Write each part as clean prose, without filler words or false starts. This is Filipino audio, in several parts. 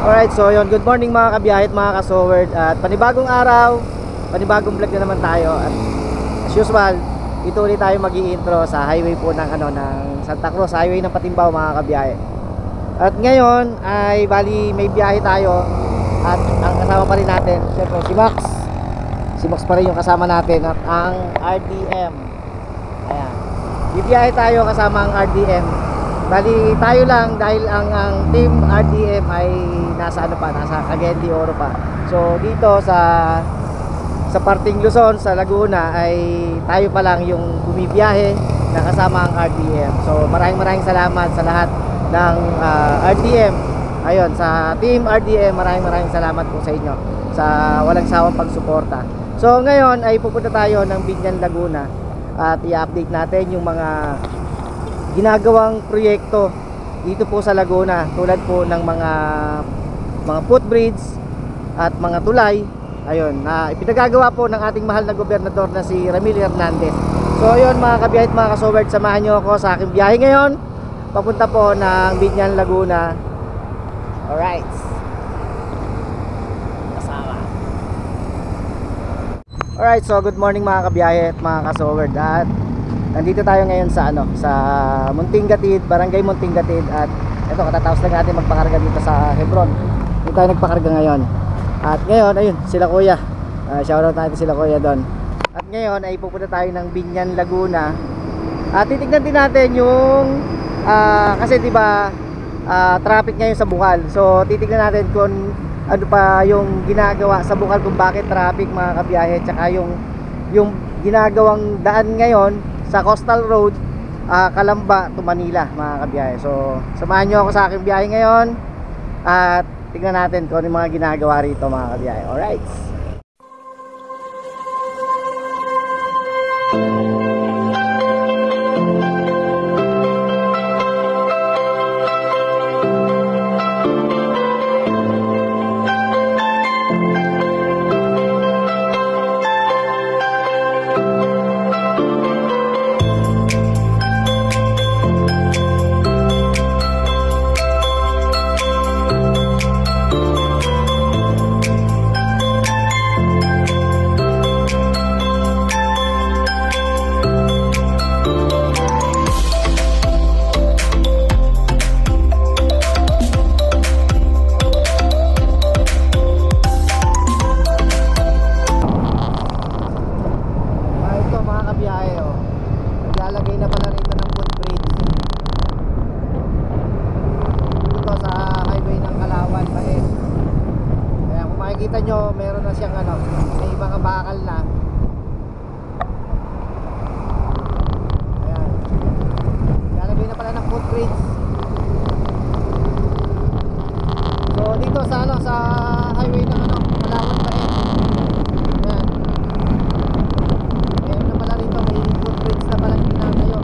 Alright, so yun, good morning mga kabiyahe at mga kasowerd. At panibagong araw, panibagong vlog na naman tayo. At as usual, dito ulit tayo mag-i-intro sa highway po ng, ng Santa Cruz, highway ng Patimbao mga kabiyahe. At ngayon ay bali may biyahe tayo. At ang kasama pa rin natin, syempre si Max. Si Max pa rin yung kasama natin at ang RDM. Ayan, bibiyahe tayo kasama ang RDM. Bali tayo lang dahil ang team RDM ay nasa nasa Cagayan de Oro pa. So dito sa parting Luzon, sa Laguna ay tayo pa lang yung bumibiyahe na kasama ang RDM. So maraming salamat sa lahat ng RDM. Ayun, sa team RDM, maraming salamat po sa inyo sa walang sawang pagsuporta. So ngayon ay pupunta tayo ng Biñan, Laguna at i-update natin yung mga ginagawang proyekto dito po sa Laguna, tulad po ng mga footbridge at mga tulay. Ayun, na ipinagagawa po ng ating mahal na gobernador na si Ramil Hernandez. So ayun mga kabiyahe at mga kasowerd, samahan nyo ako sa aking biyahe ngayon papunta po ng Biñan, Laguna. Alright, kasama. Alright, so good morning mga kabiyahe at mga kasowerd. At nandito tayo ngayon sa sa Muntinggatid, Barangay Muntinggatid. At ito, katatapos lang natin magpakarga dito sa Hebron. Dito tayo nagpakarga ngayon. At ngayon, ayun, sila kuya. Shoutout natin sila kuya doon. At ngayon ay pupunta tayo ng Biñan, Laguna. At titignan din natin yung kasi diba traffic ngayon sa Bukal. So titignan natin kung ano pa yung ginagawa sa Bukal, kung bakit traffic mga kabiyahe. Tsaka yung ginagawang daan ngayon sa Coastal Road, Calamba to Manila mga kabiyahe. So samahan nyo ako sa aking biyahe ngayon at tingnan natin kung ano yung mga ginagawa rito mga kabiyahe. Alright, naglalagay na pala rito ng footbridge dito sa highway ng Kalawan, Baes. Kaya kung makikita nyo, meron na siyang may mga bakal na. Ayan, naglalagay na pala ng footbridge. So dito sa sa highway ng Kalawan, Baes. Ayan, meron na pala rito, may footbridge na pala ginagayo.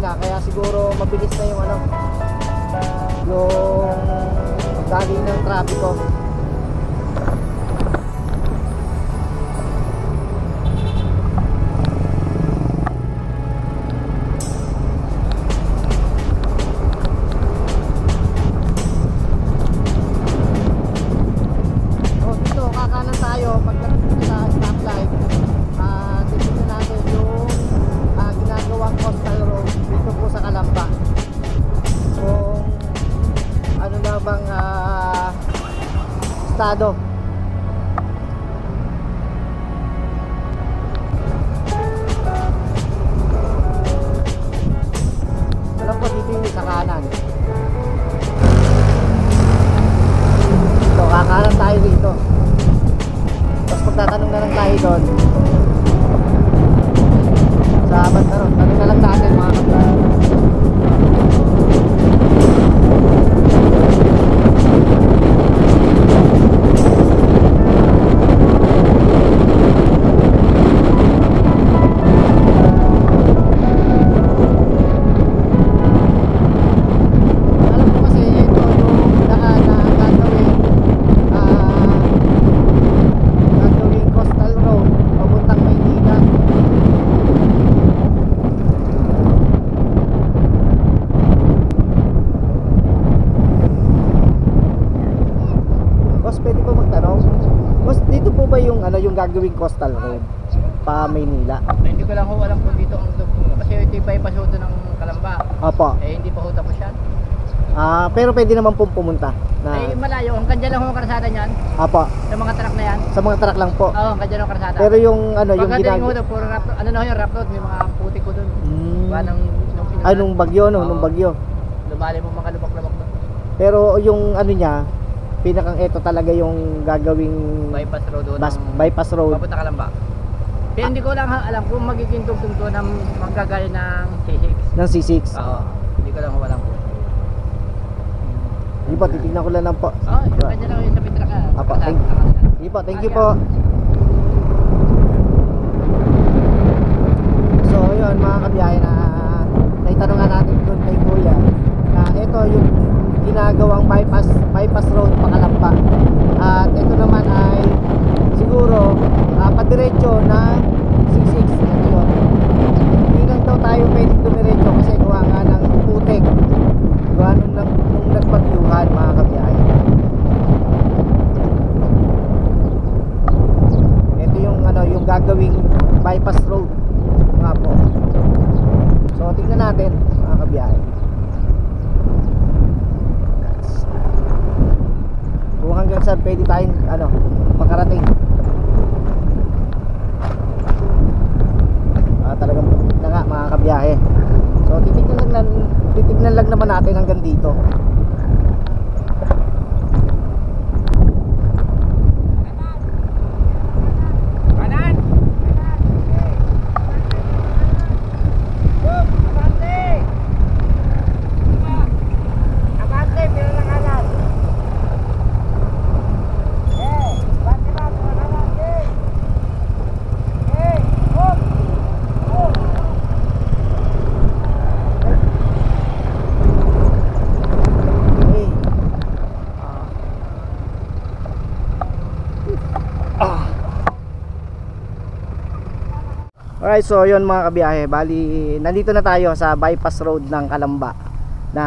umaga, kaya siguro mabilis na yung ano, yung dali ng trapiko. Estado. Alam ko dito yung sa kanan. So kakanan tayo dito. Tapos pagtatanong na lang tayo doon sa banda ron. Tanong na lang natin mga kapatid. Yung gagawing coastal road pa Maynila. Hindi ko lang ho alam kung dito ang dugtong kasi ito yung bypass road ng Kalamba. Opo. Hindi pa ho tapos yan. Pero pwede naman pong pumunta na... Malayo, ang kanya lang ho ang karsada niyan. Opo. Sa mga truck na yan. Sa mga truck lang po. Oo, ang kanya lang ang karsada. Pero yung ano, yung ginagawa puro rap, ano na ho yung rap road, may mga putik ko doon. Nung bagyo no, nung bagyo. Lumali mo mga lubak-lubak doon. Pero yung ano niya, pinakang ito talaga yung gagawing bypass road doon. Bypass road. Papunta Kalamba. Pero hindi ko lang alam kung magiging tugtong to ng manggagaya ng C6. Ng C6. Oo. Hindi ko lang alam po. Hindi po, titignan ko lang po. Oo, yung kanya lang yung sa pitra ka. Apo, thank you po. So yun mga kabiyahe, na naitanungan natin doon kay Kuya na ito yung ginagawang bypass road pa Kalamba. At ito naman ay siguro padiretso na C6. Ito yun. Hindi lang daw tayo pwedeng dumiretso kasi gawa nga ng putik, gawa nung nagpagyuhan mga kabiyahe. Ito yung ano, yung gagawing bypass road nga po. So tingnan natin mga kabiyahe kung hanggang saan pwede tayong ano, makarating. Talagang putik na nga mga kabiyahe. So titignan lang naman natin hanggang dito. Alright, so yun mga kabiyahe, bali nandito na tayo sa bypass road ng Kalamba. Na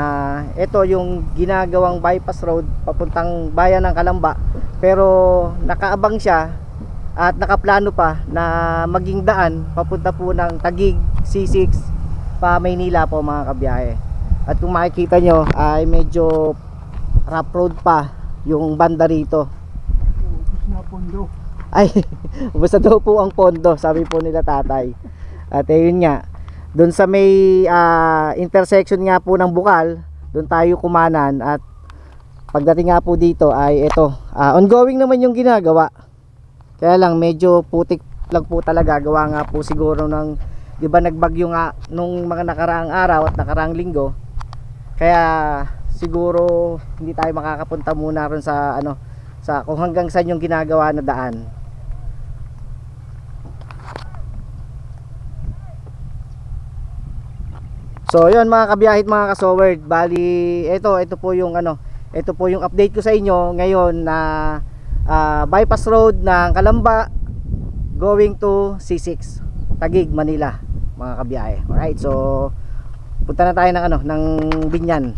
ito yung ginagawang bypass road papuntang bayan ng Kalamba. Pero nakaabang siya at nakaplano pa na maging daan papunta po ng Taguig, C6 pa Maynila po mga kabiyahe. At kung makikita nyo ay medyo rough road pa yung banda rito. Ay, basta daw po ang pondo, sabi po nila tatay. At ayun nga, doon sa may intersection nga po ng Bukal, doon tayo kumanan. At pagdating nga po dito ay ito, ongoing naman yung ginagawa. Kaya lang medyo putik lang po talaga, gawa nga po siguro ng, di ba nagbagyo nga nung mga nakaraang araw at nakaraang linggo. Kaya siguro hindi tayo makakapunta muna ron sa ano, sa kung hanggang saan yung ginagawa na daan. So yun mga kabiyahit mga ka-Sowerd, bali ito po yung ito po yung update ko sa inyo ngayon na bypass road ng Calamba going to C6 Taguig, Manila mga kabiyahe. Alright, so punta na tayo ng ng Binyan.